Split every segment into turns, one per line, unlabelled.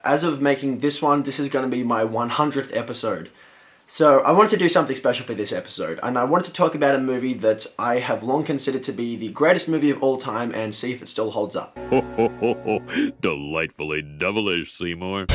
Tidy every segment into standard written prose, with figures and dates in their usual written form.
As of making this one, this is going to be my 100th episode. So I wanted to do something special for this episode, and I wanted to talk about a movie that I have long considered to be the greatest movie of all time and see if it still holds up.
Ho ho ho ho! Delightfully devilish, Seymour.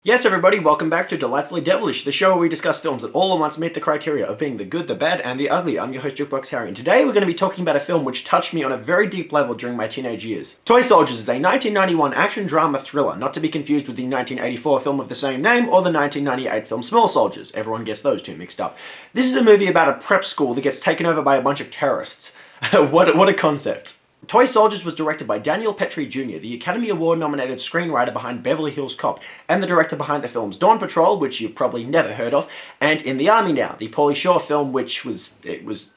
Yes, everybody, welcome back to Delightfully Devilish, the show where we discuss films that all at once meet the criteria of being the good, the bad, and the ugly. I'm your host, Jukebox Harry, and today we're going to be talking about a film which touched me on a very deep level during my teenage years. Toy Soldiers is a 1991 action drama thriller, not to be confused with the 1984 film of the same name or the 1998 film Small Soldiers. Everyone gets those two mixed up. This is a movie about a prep school that gets taken over by a bunch of terrorists. What a concept. Toy Soldiers was directed by Daniel Petrie Jr., the Academy Award-nominated screenwriter behind Beverly Hills Cop, and the director behind the films Dawn Patrol, which you've probably never heard of, and In the Army Now, the Pauly Shore film, which was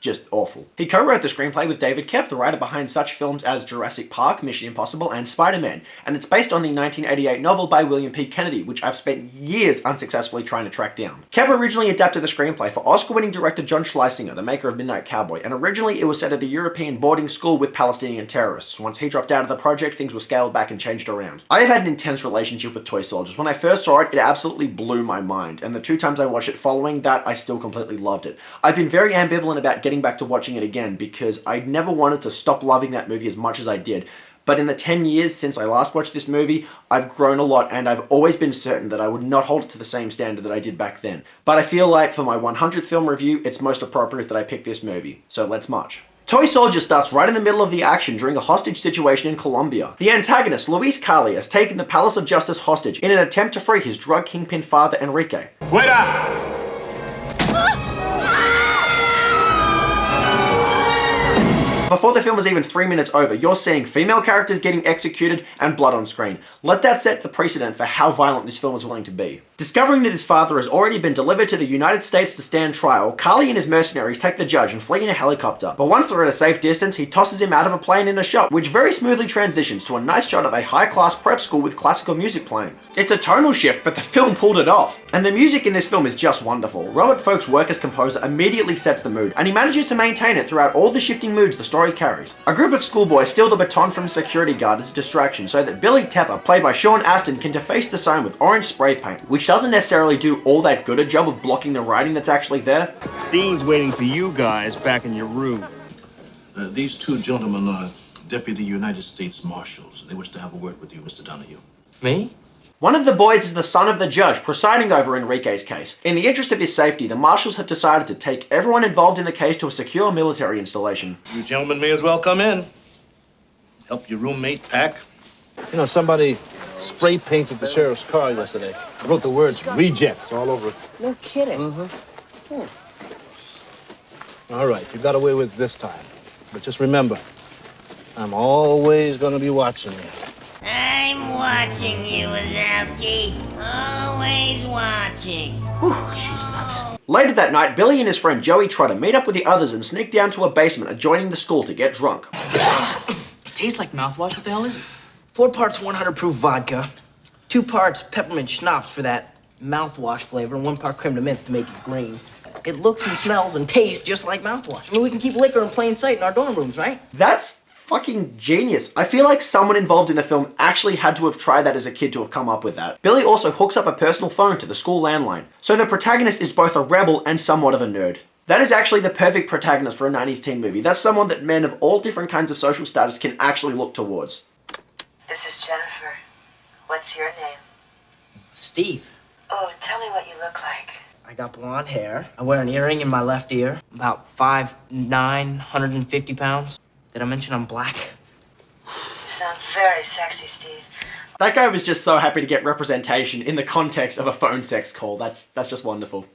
just awful. He co-wrote the screenplay with David Koepp, the writer behind such films as Jurassic Park, Mission Impossible, and Spider-Man, and it's based on the 1988 novel by William P. Kennedy, which I've spent years unsuccessfully trying to track down. Koepp originally adapted the screenplay for Oscar-winning director John Schlesinger, the maker of Midnight Cowboy, and originally it was set at a European boarding school with Palestinian terrorists. Once he dropped out of the project, things were scaled back and changed around. I have had an intense relationship with Toy Soldiers. When I first saw it, it absolutely blew my mind, and the two times I watched it following that, I still completely loved it. I've been very ambivalent about getting back to watching it again, because I never wanted to stop loving that movie as much as I did. But in the 10 years since I last watched this movie, I've grown a lot, and I've always been certain that I would not hold it to the same standard that I did back then. But I feel like for my 100th film review, it's most appropriate that I pick this movie. So let's march. Toy Soldier starts right in the middle of the action during a hostage situation in Colombia. The antagonist, Luis Cali, has taken the Palace of Justice hostage in an attempt to free his drug kingpin father, Enrique.
Fuera!
Before the film is even 3 minutes over, you're seeing female characters getting executed and blood on screen. Let that set the precedent for how violent this film is willing to be. Discovering that his father has already been delivered to the United States to stand trial, Carly and his mercenaries take the judge and flee in a helicopter. But once they're at a safe distance, he tosses him out of a plane in a shot, which very smoothly transitions to a nice shot of a high-class prep school with classical music playing. It's a tonal shift, but the film pulled it off. And the music in this film is just wonderful. Robert Folk's work as composer immediately sets the mood, and he manages to maintain it throughout all the shifting moods the story carries. A group of schoolboys steal the baton from a security guard as a distraction so that Billy Tepper, played by Sean Astin, can deface the sign with orange spray paint, which doesn't necessarily do all that good a job of blocking the writing that's actually there.
Dean's waiting for you guys back in your room.
These two gentlemen are Deputy United States Marshals. They wish to have a word with you, Mr. Donahue.
Me?
One of the boys is the son of the judge presiding over Enrique's case. In the interest of his safety, the marshals have decided to take everyone involved in the case to a secure military installation.
You gentlemen may as well come in. Help your roommate pack. You know, somebody spray painted the sheriff's car yesterday. I wrote the words rejects all over it.
No kidding.
All right, you got away with it this time. But just remember, I'm always going to be watching you.
I'm watching you, Wazowski. Always watching.
Whew, she's nuts. Later that night, Billy and his friend Joey Trotter meet up with the others and sneak down to a basement adjoining the school to get drunk.
It tastes like mouthwash. What the hell is it? 4 parts 100 proof vodka, 2 parts peppermint schnapps for that mouthwash flavor, and 1 part creme de menthe to make it green. It looks and smells and tastes just like mouthwash. I mean, we can keep liquor in plain sight in our dorm rooms, right?
That's fucking genius. I feel like someone involved in the film actually had to have tried that as a kid to have come up with that. Billy also hooks up a personal phone to the school landline, so the protagonist is both a rebel and somewhat of a nerd. That is actually the perfect protagonist for a 90s teen movie. That's someone that men of all different kinds of social status can actually look towards.
This is Jennifer. What's your name?
Steve.
Oh, tell me what you look like.
I got blonde hair. I wear an earring in my left ear. About 5'9", 150 pounds. Did I mention I'm black?
You sound very sexy, Steve.
That guy was just so happy to get representation in the context of a phone sex call. That's just wonderful.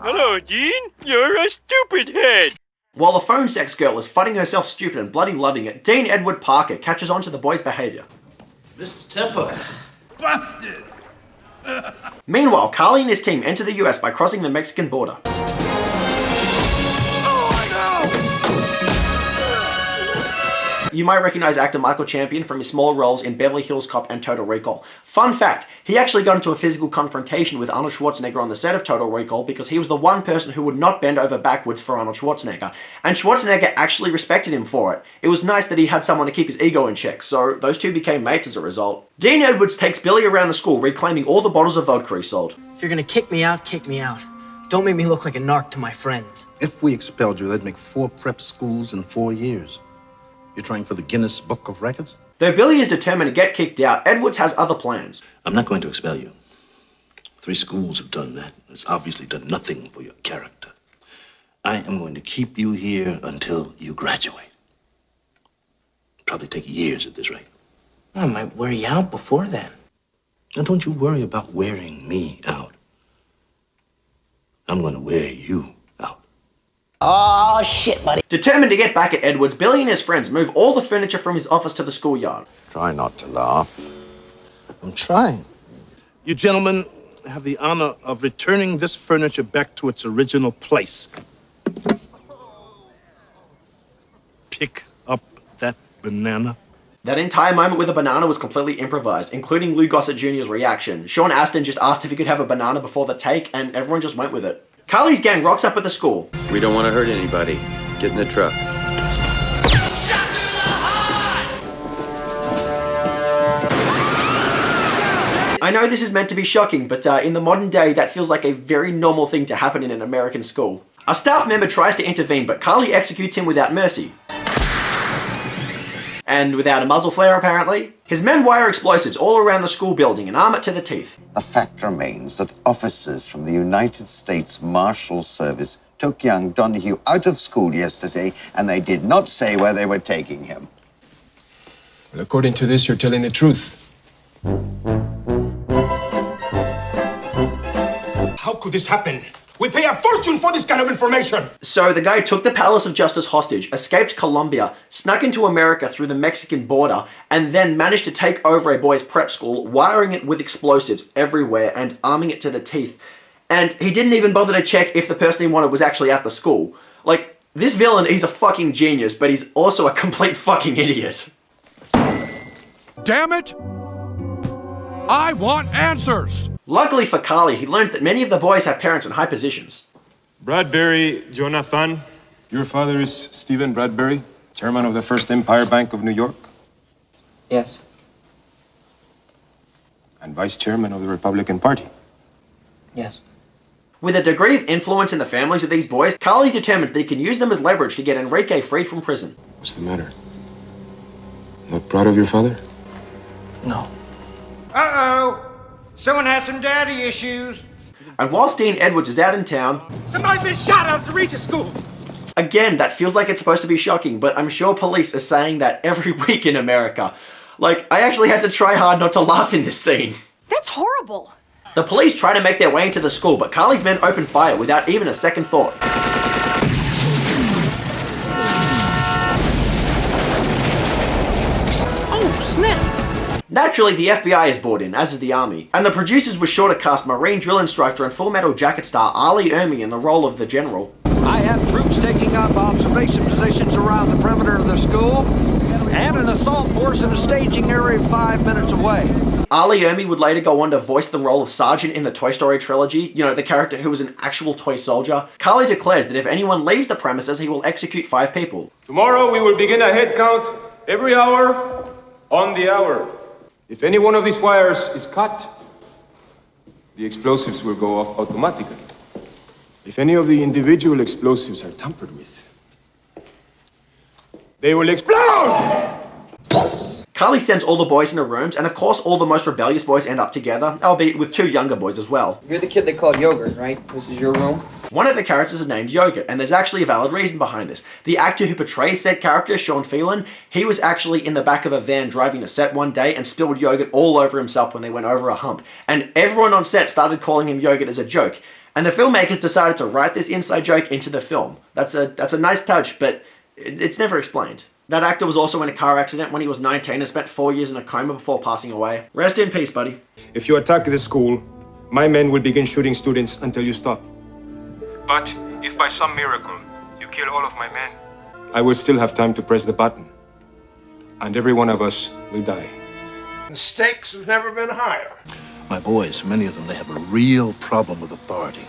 Hello, Dean. You're a stupid head.
While the phone sex girl is fudding herself stupid and bloody loving it, Dean Edward Parker catches on to the boy's behavior.
Mr. Tepper.
Busted!
Meanwhile, Carly and his team enter the US by crossing the Mexican border. You might recognize actor Michael Champion from his small roles in Beverly Hills Cop and Total Recall. Fun fact, he actually got into a physical confrontation with Arnold Schwarzenegger on the set of Total Recall because he was the one person who would not bend over backwards for Arnold Schwarzenegger. And Schwarzenegger actually respected him for it. It was nice that he had someone to keep his ego in check, so those two became mates as a result. Dean Edwards takes Billy around the school, reclaiming all the bottles of vodka he sold.
If you're gonna kick me out, kick me out. Don't make me look like a narc to my friends.
If we expelled you, that'd make 4 prep schools in 4 years. You're trying for the Guinness Book of Records?
Though Billy is determined to get kicked out, Edwards has other plans.
I'm not going to expel you. 3 schools have done that. It's obviously done nothing for your character. I am going to keep you here until you graduate. Probably take years at this rate.
I might wear you out before then.
Now, don't you worry about wearing me out. I'm going to wear you out.
Oh, shit, buddy.
Determined to get back at Edwards, Billy and his friends move all the furniture from his office to the schoolyard.
Try not to laugh. I'm trying. You gentlemen have the honor of returning this furniture back to its original place. Pick up that banana.
That entire moment with a banana was completely improvised, including Lou Gossett Jr.'s reaction. Sean Astin just asked if he could have a banana before the take, and everyone just went with it. Carly's gang rocks up at the school.
We don't want to hurt anybody. Get in the truck.
I know this is meant to be shocking, but in the modern day, that feels like a very normal thing to happen in an American school. A staff member tries to intervene, but Carly executes him without mercy. And without a muzzle flare, apparently. His men wire explosives all around the school building and arm it to the teeth.
The fact remains that officers from the United States Marshal Service took young Donahue out of school yesterday, and they did not say where they were taking him.
Well, according to this, you're telling the truth.
How could this happen? We pay a fortune for this kind of information!
So the guy took the Palace of Justice hostage, escaped Colombia, snuck into America through the Mexican border, and then managed to take over a boys' prep school, wiring it with explosives everywhere and arming it to the teeth. And he didn't even bother to check if the person he wanted was actually at the school. Like, this villain, he's a fucking genius, but he's also a complete fucking idiot.
Damn it! I want answers!
Luckily for Carly, he learns that many of the boys have parents in high positions.
Bradbury Jonathan.
Your father is Stephen Bradbury, chairman of the First Empire Bank of New York?
Yes.
And vice chairman of the Republican Party?
Yes.
With a degree of influence in the families of these boys, Carly determines that he can use them as leverage to get Enrique freed from prison.
What's the matter? Not proud of your father?
No.
Uh-oh! Someone has some daddy issues.
And whilst Dean Edwards is out in town...
Somebody's been shot out of the Regis School!
Again, that feels like it's supposed to be shocking, but I'm sure police are saying that every week in America. Like, I actually had to try hard not to laugh in this scene.
That's horrible.
The police try to make their way into the school, but Carly's men open fire without even a second thought.
Oh, snap.
Naturally, the FBI is brought in, as is the Army, and the producers were sure to cast Marine drill instructor and Full Metal Jacket star Ali Ermey in the role of the general.
I have troops taking up observation positions around the perimeter of the school, and an assault force in a staging area 5 minutes away.
Ali Ermey would later go on to voice the role of Sergeant in the Toy Story trilogy, you know, the character who was an actual toy soldier. Carly declares that if anyone leaves the premises, he will execute 5 people.
Tomorrow we will begin a head count every hour on the hour. If any one of these wires is cut, the explosives will go off automatically. If any of the individual explosives are tampered with, they will explode!
Carly sends all the boys into rooms, and of course all the most rebellious boys end up together, albeit with 2 younger boys as well.
You're the kid they called Yogurt, right? This is your room?
One of the characters is named Yogurt, and there's actually a valid reason behind this. The actor who portrays said character, Sean Phelan, he was actually in the back of a van driving to set one day and spilled yogurt all over himself when they went over a hump. And everyone on set started calling him Yogurt as a joke. And the filmmakers decided to write this inside joke into the film. That's a nice touch, but it's never explained. That actor was also in a car accident when he was 19 and spent 4 years in a coma before passing away. Rest in peace, buddy.
If you attack the school, my men will begin shooting students until you stop. But if by some miracle you kill all of my men, I will still have time to press the button and every one of us will die.
The stakes have never been higher.
My boys, many of them, they have a real problem with authority.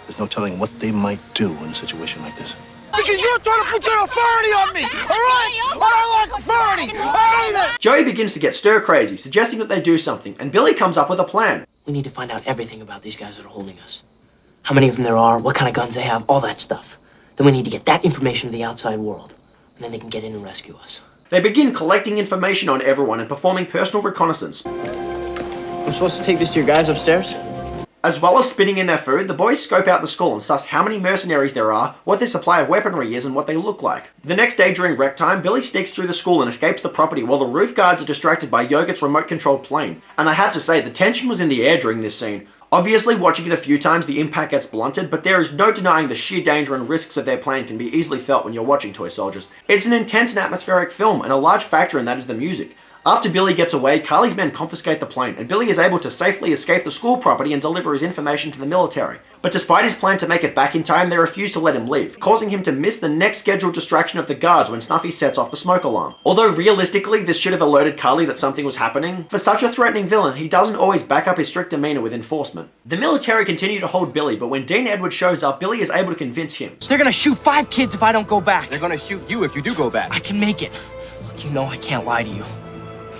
There's no telling what they might do in a situation like this.
Because you're trying to put your authority on me, all right? I don't like authority. I hate it.
Joey begins to get stir crazy, suggesting that they do something, and Billy comes up with a plan.
We need to find out everything about these guys that are holding us. How many of them there are, what kind of guns they have, all that stuff. Then we need to get that information to the outside world, and then they can get in and rescue us.
They begin collecting information on everyone and performing personal reconnaissance.
I'm supposed to take this to your guys upstairs?
As well as spitting in their food, the boys scope out the school and suss how many mercenaries there are, what their supply of weaponry is, and what they look like. The next day during rec time, Billy sneaks through the school and escapes the property while the roof guards are distracted by Yogurt's remote-controlled plane. And I have to say, the tension was in the air during this scene. Obviously, watching it a few times, the impact gets blunted, but there is no denying the sheer danger and risks of their plan can be easily felt when you're watching Toy Soldiers. It's an intense and atmospheric film, and a large factor in that is the music. After Billy gets away, Carly's men confiscate the plane, and Billy is able to safely escape the school property and deliver his information to the military. But despite his plan to make it back in time, they refuse to let him leave, causing him to miss the next scheduled distraction of the guards when Snuffy sets off the smoke alarm. Although realistically, this should have alerted Carly that something was happening, for such a threatening villain, he doesn't always back up his strict demeanor with enforcement. The military continue to hold Billy, but when Dean Edwards shows up, Billy is able to convince him.
They're gonna shoot 5 kids if I don't go back.
They're gonna shoot you if you do go back.
I can make it. Look, you know I can't lie to you.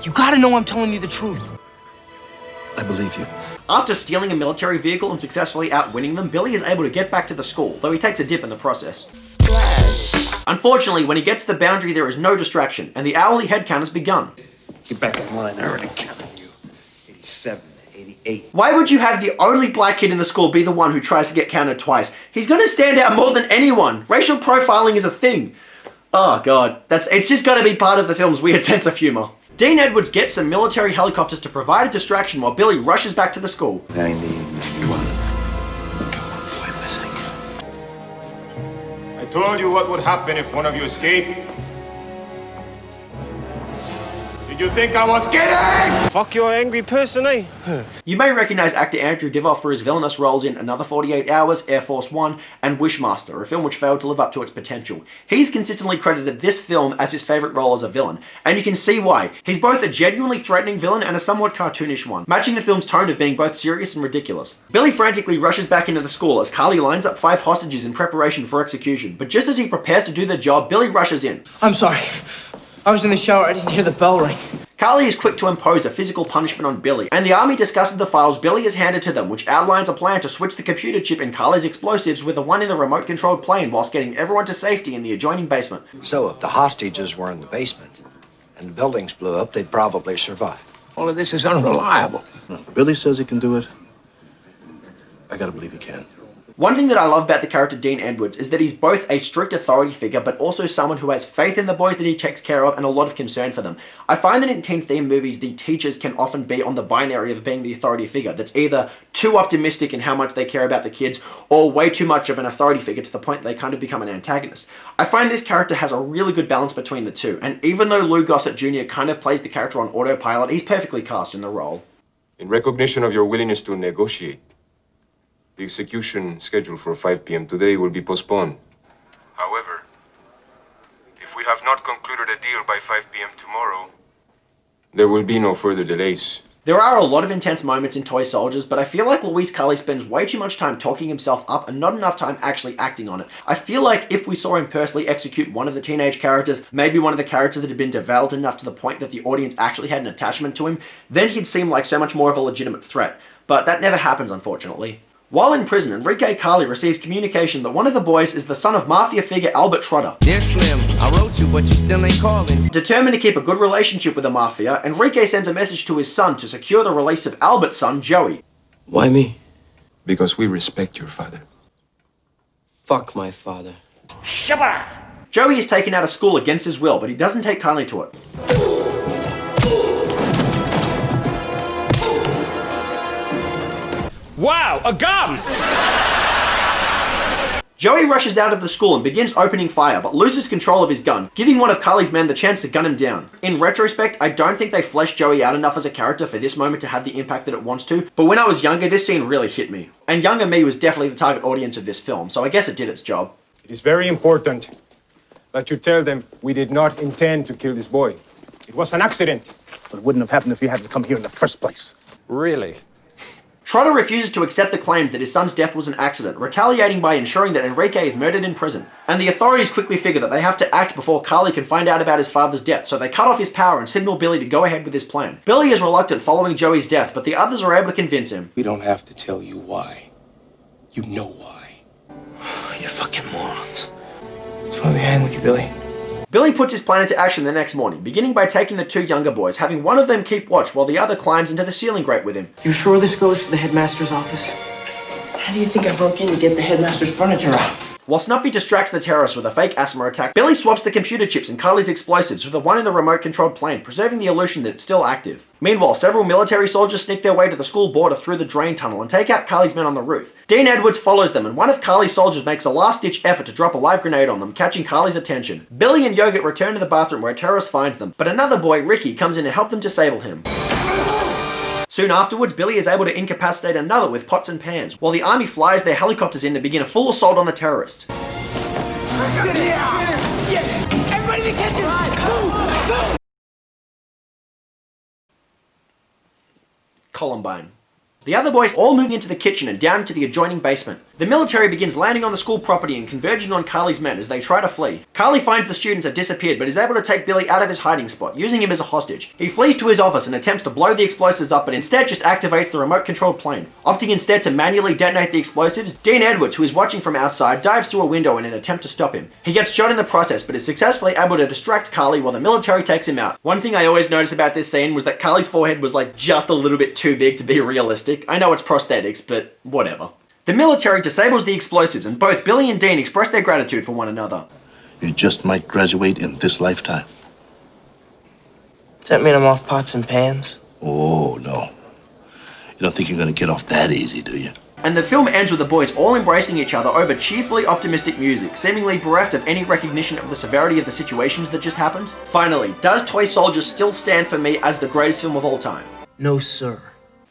You gotta know I'm telling you the truth.
I believe you.
After stealing a military vehicle and successfully outwinning them, Billy is able to get back to the school, though he takes a dip in the process. Splash. Unfortunately, when he gets to the boundary, there is no distraction, and the hourly head count has begun.
Get back in line, I already counted you. 87, 88.
Why would you have the only black kid in the school be the one who tries to get counted twice? He's gonna stand out more than anyone. Racial profiling is a thing. Oh god, it's just gotta be part of the film's weird sense of humor. Dean Edwards gets some military helicopters to provide a distraction while Billy rushes back to the school.
91. Got one boy missing.
I told you what would happen if one of you escaped. Did you think I was kidding?
Fuck your angry person, eh?
You may recognize actor Andrew Divoff for his villainous roles in Another 48 Hours, Air Force One, and Wishmaster, a film which failed to live up to its potential. He's consistently credited this film as his favourite role as a villain, and you can see why. He's both a genuinely threatening villain and a somewhat cartoonish one, matching the film's tone of being both serious and ridiculous. Billy frantically rushes back into the school as Carly lines up 5 hostages in preparation for execution, but just as he prepares to do the job, Billy rushes in.
I'm sorry. I was in the shower, I didn't hear the bell ring.
Carly is quick to impose a physical punishment on Billy, and the army discusses the files Billy has handed to them, which outlines a plan to switch the computer chip in Carly's explosives with the one in the remote-controlled plane whilst getting everyone to safety in the adjoining basement.
So if the hostages were in the basement and the buildings blew up, they'd probably survive.
All of this is unreliable.
No, Billy says he can do it. I gotta believe he can.
One thing that I love about the character Dean Edwards is that he's both a strict authority figure, but also someone who has faith in the boys that he takes care of and a lot of concern for them. I find that in teen-themed movies, the teachers can often be on the binary of being the authority figure that's either too optimistic in how much they care about the kids, or way too much of an authority figure to the point they kind of become an antagonist. I find this character has a really good balance between the two, and even though Lou Gossett Jr. kind of plays the character on autopilot, he's perfectly cast in the role.
In recognition of your willingness to negotiate, the execution scheduled for 5 p.m. today will be postponed. However, if we have not concluded a deal by 5 p.m. tomorrow, there will be no further delays.
There are a lot of intense moments in Toy Soldiers, but I feel like Luis Carly spends way too much time talking himself up and not enough time actually acting on it. I feel like if we saw him personally execute one of the teenage characters, maybe one of the characters that had been developed enough to the point that the audience actually had an attachment to him, then he'd seem like so much more of a legitimate threat. But that never happens, unfortunately. While in prison, Enrique Carly receives communication that one of the boys is the son of mafia figure Albert Trotter.
Dear Slim, I wrote you, but you still ain't calling.
Determined to keep a good relationship with the mafia, Enrique sends a message to his son to secure the release of Albert's son, Joey.
Why me? Because we respect your father.
Fuck my father.
Shabba! Joey is taken out of school against his will, but he doesn't take kindly to it.
Wow, a gun!
Joey rushes out of the school and begins opening fire, but loses control of his gun, giving one of Carly's men the chance to gun him down. In retrospect, I don't think they fleshed Joey out enough as a character for this moment to have the impact that it wants to, but when I was younger, this scene really hit me. And younger me was definitely the target audience of this film, so I guess it did its job.
It is very important that you tell them we did not intend to kill this boy.
It was an accident. But it wouldn't have happened if you hadn't come here in the first place.
Really?
Trotter refuses to accept the claims that his son's death was an accident, retaliating by ensuring that Enrique is murdered in prison. And the authorities quickly figure that they have to act before Carly can find out about his father's death, so they cut off his power and signal Billy to go ahead with his plan. Billy is reluctant following Joey's death, but the others are able to convince him.
We don't have to tell you why. You know why.
You fucking morons. That's why we hang with you, Billy.
Billy puts his plan into action the next morning, beginning by taking the two younger boys, having one of them keep watch while the other climbs into the ceiling grate with him.
You sure this goes to the headmaster's office? How do you think I broke in to get the headmaster's furniture out?
While Snuffy distracts the terrorists with a fake asthma attack, Billy swaps the computer chips in Carly's explosives with the one in the remote-controlled plane, preserving the illusion that it's still active. Meanwhile, several military soldiers sneak their way to the school border through the drain tunnel and take out Carly's men on the roof. Dean Edwards follows them, and one of Carly's soldiers makes a last-ditch effort to drop a live grenade on them, catching Carly's attention. Billy and Yogurt return to the bathroom where a terrorist finds them, but another boy, Ricky, comes in to help them disable him. Soon afterwards, Billy is able to incapacitate another with pots and pans, while the army flies their helicopters in to begin a full assault on the terrorists.
Everybody in the kitchen! Move!
Columbine. The other boys all move into the kitchen and down into the adjoining basement. The military begins landing on the school property and converging on Carly's men as they try to flee. Carly finds the students have disappeared but is able to take Billy out of his hiding spot, using him as a hostage. He flees to his office and attempts to blow the explosives up, but instead just activates the remote-controlled plane. Opting instead to manually detonate the explosives, Dean Edwards, who is watching from outside, dives through a window in an attempt to stop him. He gets shot in the process but is successfully able to distract Carly while the military takes him out. One thing I always noticed about this scene was that Carly's forehead was like just a little bit too big to be realistic. I know it's prosthetics, but whatever. The military disables the explosives, and both Billy and Dean express their gratitude for one another.
You just might graduate in this lifetime.
Does that mean I'm off pots and pans?
Oh, no. You don't think you're going to get off that easy, do you?
And the film ends with the boys all embracing each other over cheerfully optimistic music, seemingly bereft of any recognition of the severity of the situations that just happened. Finally, does Toy Soldiers still stand for me as the greatest film of all time?
No, sir.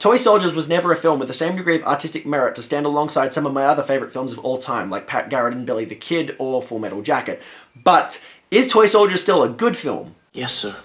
Toy Soldiers was never a film with the same degree of artistic merit to stand alongside some of my other favourite films of all time, like Pat Garrett and Billy the Kid or Full Metal Jacket. But is Toy Soldiers still a good film?
Yes, sir.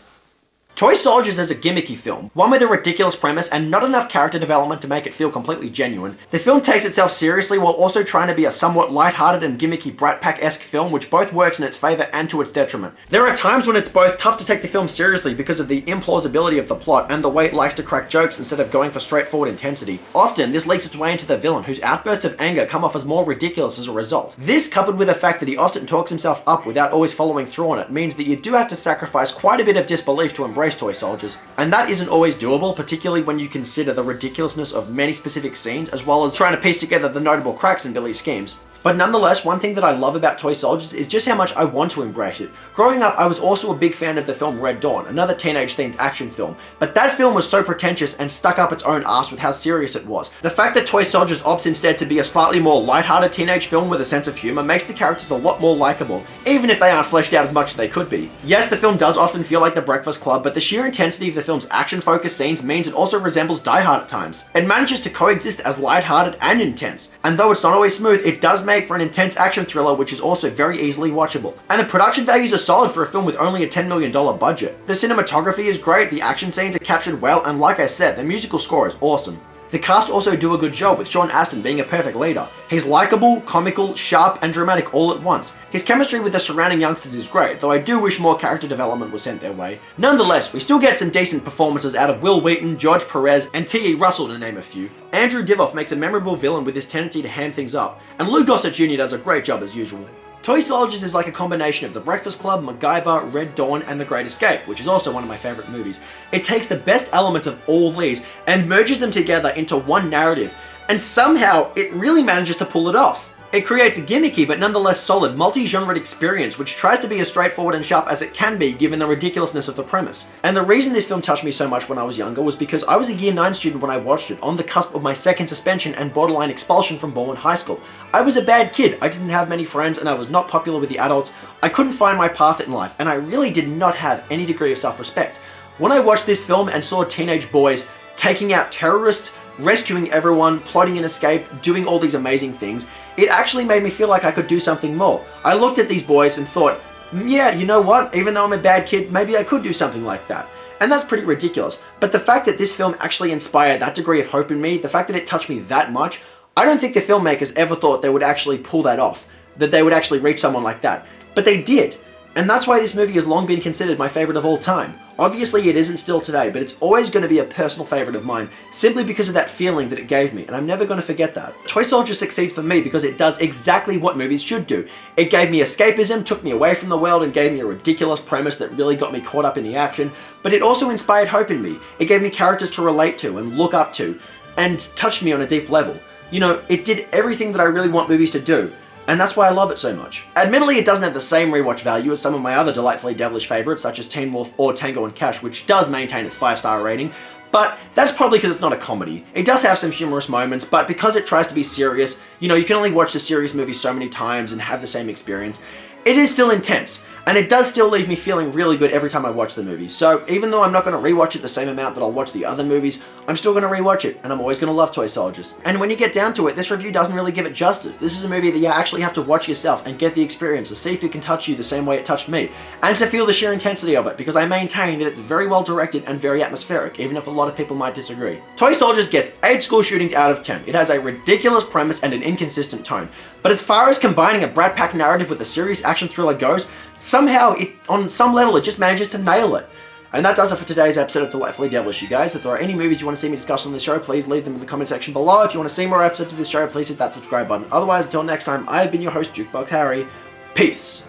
Toy Soldiers is a gimmicky film, one with a ridiculous premise and not enough character development to make it feel completely genuine. The film takes itself seriously while also trying to be a somewhat lighthearted and gimmicky Brat Pack-esque film, which both works in its favour and to its detriment. There are times when it's both tough to take the film seriously because of the implausibility of the plot and the way it likes to crack jokes instead of going for straightforward intensity. Often, this leaks its way into the villain, whose outbursts of anger come off as more ridiculous as a result. This, coupled with the fact that he often talks himself up without always following through on it, means that you do have to sacrifice quite a bit of disbelief to embrace Toy Soldiers. And that isn't always doable, particularly when you consider the ridiculousness of many specific scenes, as well as trying to piece together the notable cracks in Billy's schemes. But nonetheless, one thing that I love about Toy Soldiers is just how much I want to embrace it. Growing up, I was also a big fan of the film Red Dawn, another teenage-themed action film, but that film was so pretentious and stuck up its own ass with how serious it was. The fact that Toy Soldiers opts instead to be a slightly more lighthearted teenage film with a sense of humour makes the characters a lot more likeable, even if they aren't fleshed out as much as they could be. Yes, the film does often feel like The Breakfast Club, but the sheer intensity of the film's action-focused scenes means it also resembles Die Hard at times. It manages to coexist as lighthearted and intense, and though it's not always smooth, it does make for an intense action thriller which is also very easily watchable. And the production values are solid for a film with only a $10 million budget. The cinematography is great, the action scenes are captured well, and like I said, the musical score is awesome. The cast also do a good job, with Sean Astin being a perfect leader. He's likeable, comical, sharp, and dramatic all at once. His chemistry with the surrounding youngsters is great, though I do wish more character development was sent their way. Nonetheless, we still get some decent performances out of Will Wheaton, George Perez, and T.E. Russell to name a few. Andrew Divoff makes a memorable villain with his tendency to ham things up, and Lou Gossett Jr. does a great job as usual. Toy Soldiers is like a combination of The Breakfast Club, MacGyver, Red Dawn, and The Great Escape, which is also one of my favourite movies. It takes the best elements of all these and merges them together into one narrative, and somehow it really manages to pull it off. It creates a gimmicky but nonetheless solid multi-genred experience which tries to be as straightforward and sharp as it can be given the ridiculousness of the premise. And the reason this film touched me so much when I was younger was because I was a Year 9 student when I watched it, on the cusp of my second suspension and borderline expulsion from Bourne High School. I was a bad kid, I didn't have many friends, and I was not popular with the adults. I couldn't find my path in life, and I really did not have any degree of self-respect. When I watched this film and saw teenage boys taking out terrorists, rescuing everyone, plotting an escape, doing all these amazing things, it actually made me feel like I could do something more. I looked at these boys and thought, yeah, you know what? Even though I'm a bad kid, maybe I could do something like that. And that's pretty ridiculous. But the fact that this film actually inspired that degree of hope in me, the fact that it touched me that much, I don't think the filmmakers ever thought they would actually pull that off, that they would actually reach someone like that. But they did. And that's why this movie has long been considered my favorite of all time. Obviously it isn't still today, but it's always going to be a personal favorite of mine, simply because of that feeling that it gave me, and I'm never going to forget that. Toy Soldier succeeds for me because it does exactly what movies should do. It gave me escapism, took me away from the world, and gave me a ridiculous premise that really got me caught up in the action, but it also inspired hope in me. It gave me characters to relate to and look up to, and touched me on a deep level. You know, it did everything that I really want movies to do. And that's why I love it so much. Admittedly, it doesn't have the same rewatch value as some of my other Delightfully Devilish favorites, such as Teen Wolf or Tango and Cash, which does maintain its 5-star rating, but that's probably because it's not a comedy. It does have some humorous moments, but because it tries to be serious, you know, you can only watch the serious movie so many times and have the same experience. It is still intense, and it does still leave me feeling really good every time I watch the movie. So even though I'm not going to rewatch it the same amount that I'll watch the other movies, I'm still going to rewatch it, and I'm always going to love Toy Soldiers. And when you get down to it, this review doesn't really give it justice. This is a movie that you actually have to watch yourself and get the experience to see if it can touch you the same way it touched me, and to feel the sheer intensity of it, because I maintain that it's very well directed and very atmospheric, even if a lot of people might disagree. Toy Soldiers gets 8 school shootings out of 10. It has a ridiculous premise and an inconsistent tone. But as far as combining a Brat Pack narrative with a serious action thriller goes, somehow, on some level, it just manages to nail it. And that does it for today's episode of Delightfully Devilish, you guys. If there are any movies you want to see me discuss on this show, please leave them in the comment section below. If you want to see more episodes of this show, please hit that subscribe button. Otherwise, until next time, I have been your host, Jukebox Harry. Peace.